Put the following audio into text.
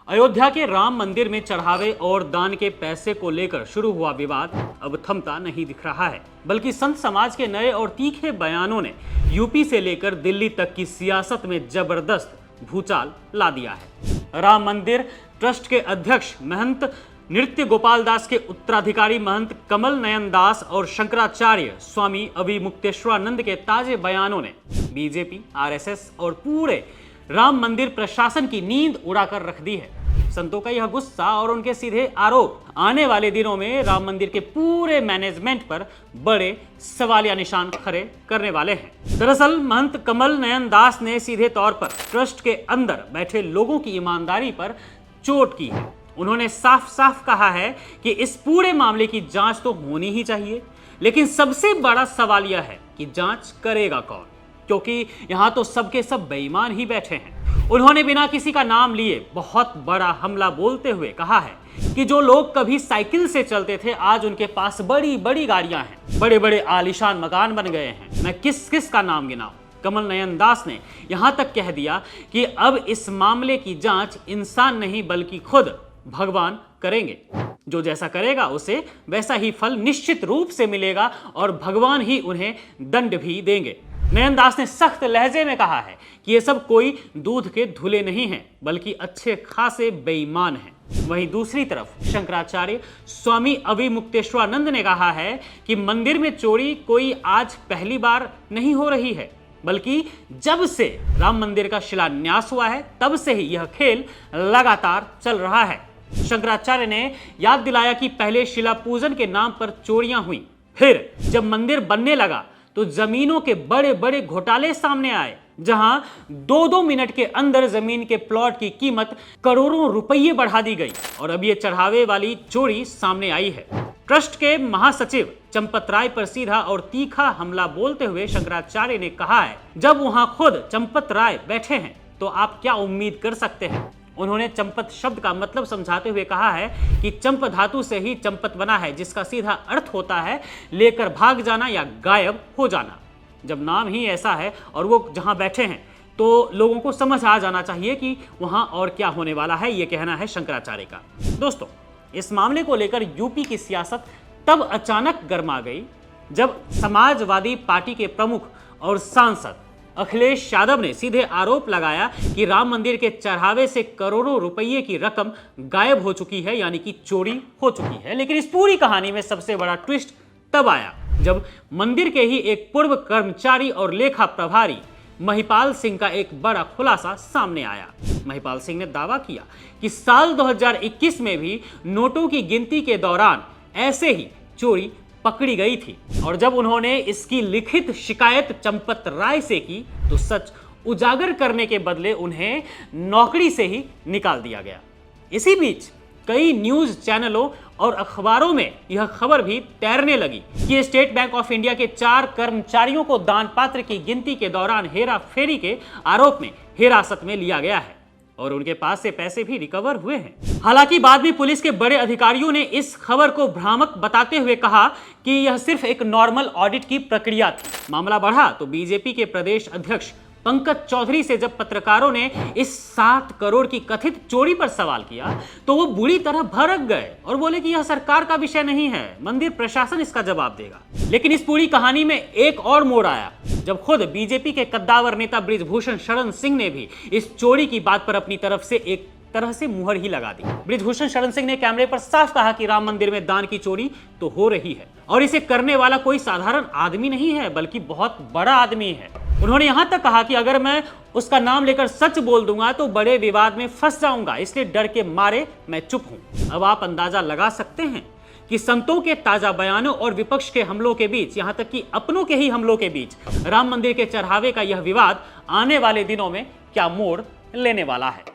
अयोध्या के राम मंदिर में चढ़ावे और दान के पैसे को लेकर शुरू हुआ विवाद अब थमता नहीं दिख रहा है, बल्कि संत समाज के नए और तीखे बयानों ने यूपी से लेकर दिल्ली तक की सियासत में जबरदस्त भूचाल ला दिया है। राम मंदिर ट्रस्ट के अध्यक्ष महंत नृत्य गोपाल दास के उत्तराधिकारी महंत कमल नयन दास और शंकराचार्य स्वामी अभिमुक्तेश्वरानंद के ताजे बयानों ने बीजेपी, आरएसएस और पूरे राम मंदिर प्रशासन की नींद उड़ाकर रख दी है। संतों का यह गुस्सा और उनके सीधे आरोप आने वाले दिनों में राम मंदिर के पूरे मैनेजमेंट पर बड़े सवालिया निशान खड़े करने वाले हैं। दरअसल महंत कमल नयन दास ने सीधे तौर पर ट्रस्ट के अंदर बैठे लोगों की ईमानदारी पर चोट की है। उन्होंने साफ साफ कहा है कि इस पूरे मामले की जांच तो होनी ही चाहिए, लेकिन सबसे बड़ा सवाल यह है कि जांच करेगा कौन, क्योंकि यहां तो सबके सब बेईमान ही बैठे हैं। उन्होंने बिना किसी का नाम लिए बहुत बड़ा हमला बोलते हुए कहा है कि जो लोग कभी साइकिल से चलते थे आज उनके पास बड़ी बड़ी गाड़ियां हैं, बड़े बड़े आलीशान मकान बन गए हैं। मैं किस किस का नाम गिनाऊं। कमल नयन दास ने यहां तक कह दिया कि अब इस मामले की जांच इंसान नहीं बल्कि खुद भगवान करेंगे। जो जैसा करेगा उसे वैसा ही फल निश्चित रूप से मिलेगा और भगवान ही उन्हें दंड भी देंगे। नयन दास ने सख्त लहजे में कहा है कि ये सब कोई दूध के धुले नहीं हैं, बल्कि अच्छे खासे बेईमान हैं। वहीं दूसरी तरफ शंकराचार्य स्वामी अभिमुक्तेश्वरानंद ने कहा है कि मंदिर में चोरी कोई आज पहली बार नहीं हो रही है, बल्कि जब से राम मंदिर का शिलान्यास हुआ है तब से ही यह खेल लगातार चल रहा है। शंकराचार्य ने याद दिलाया कि पहले शिला पूजन के नाम पर चोरियां हुई, फिर जब मंदिर बनने लगा तो जमीनों के बड़े बड़े घोटाले सामने आए, जहां 2-2 मिनट के अंदर जमीन के प्लॉट की कीमत करोड़ों रुपये बढ़ा दी गई और अब ये चढ़ावे वाली चोरी सामने आई है। ट्रस्ट के महासचिव चंपत राय पर सीधा और तीखा हमला बोलते हुए शंकराचार्य ने कहा है, जब वहां खुद चंपत राय बैठे हैं तो आप क्या उम्मीद कर सकते हैं। उन्होंने चंपत शब्द का मतलब समझाते हुए कहा है कि चंप धातु से ही चंपत बना है, जिसका सीधा अर्थ होता है लेकर भाग जाना या गायब हो जाना। जब नाम ही ऐसा है और वो जहां बैठे हैं तो लोगों को समझ आ जाना चाहिए कि वहां और क्या होने वाला है, ये कहना है शंकराचार्य का। दोस्तों, इस मामले को लेकर यूपी की सियासत तब अचानक गर्मा गई जब समाजवादी पार्टी के प्रमुख और सांसद अखिलेश यादव ने सीधे आरोप लगाया कि राम मंदिर के चढ़ावे से करोड़ों रुपये की रकम गायब हो चुकी है, यानी कि चोरी हो चुकी है। लेकिन इस पूरी कहानी में सबसे बड़ा ट्विस्ट तब आया जब मंदिर के ही एक पूर्व कर्मचारी और लेखा प्रभारी महिपाल सिंह का एक बड़ा खुलासा सामने आया। महिपाल सिंह ने दावा किया कि साल 2021 में भी नोटों की गिनती के दौरान ऐसे ही चोरी पकड़ी गई थी और जब उन्होंने इसकी लिखित शिकायत चंपत राय से की तो सच उजागर करने के बदले उन्हें नौकरी से ही निकाल दिया गया। इसी बीच कई न्यूज चैनलों और अखबारों में यह खबर भी तैरने लगी कि स्टेट बैंक ऑफ इंडिया के 4 कर्मचारियों को दान पात्र की गिनती के दौरान हेरा फेरी के आरोप में हिरासत में लिया गया है और उनके पास से पैसे भी रिकवर हुए हैं। हालांकि बाद में पुलिस के बड़े अधिकारियों ने इस खबर को भ्रामक बताते हुए कहा कि यह सिर्फ एक नॉर्मल ऑडिट की प्रक्रिया थी। मामला बढ़ा तो बीजेपी के प्रदेश अध्यक्ष पंकज चौधरी से जब पत्रकारों ने इस 7 करोड़ की कथित चोरी पर सवाल किया तो वो बुरी तरह भड़क गए और बोले कि यह सरकार का विषय नहीं है, मंदिर प्रशासन इसका जवाब देगा। लेकिन इस पूरी कहानी में एक और मोड़ आया जब खुद बीजेपी के कद्दावर नेता बृजभूषण शरण सिंह ने भी इस चोरी की बात पर अपनी तरफ से एक तरह से मुहर ही लगा दी। बृजभूषण शरण सिंह ने कैमरे पर साफ कहा कि राम मंदिर में दान की चोरी तो हो रही है और इसे करने वाला कोई साधारण आदमी नहीं है, बल्कि बहुत बड़ा आदमी है। उन्होंने यहां तक कहा कि अगर मैं उसका नाम लेकर सच बोल दूंगा तो बड़े विवाद में फंस जाऊंगा, इसलिए डर के मारे मैं चुप हूं। अब आप अंदाजा लगा सकते हैं कि संतों के ताजा बयानों और विपक्ष के हमलों के बीच, यहां तक कि अपनों के ही हमलों के बीच, राम मंदिर के चढ़ावे का यह विवाद आने वाले दिनों में क्या मोड़ लेने वाला है।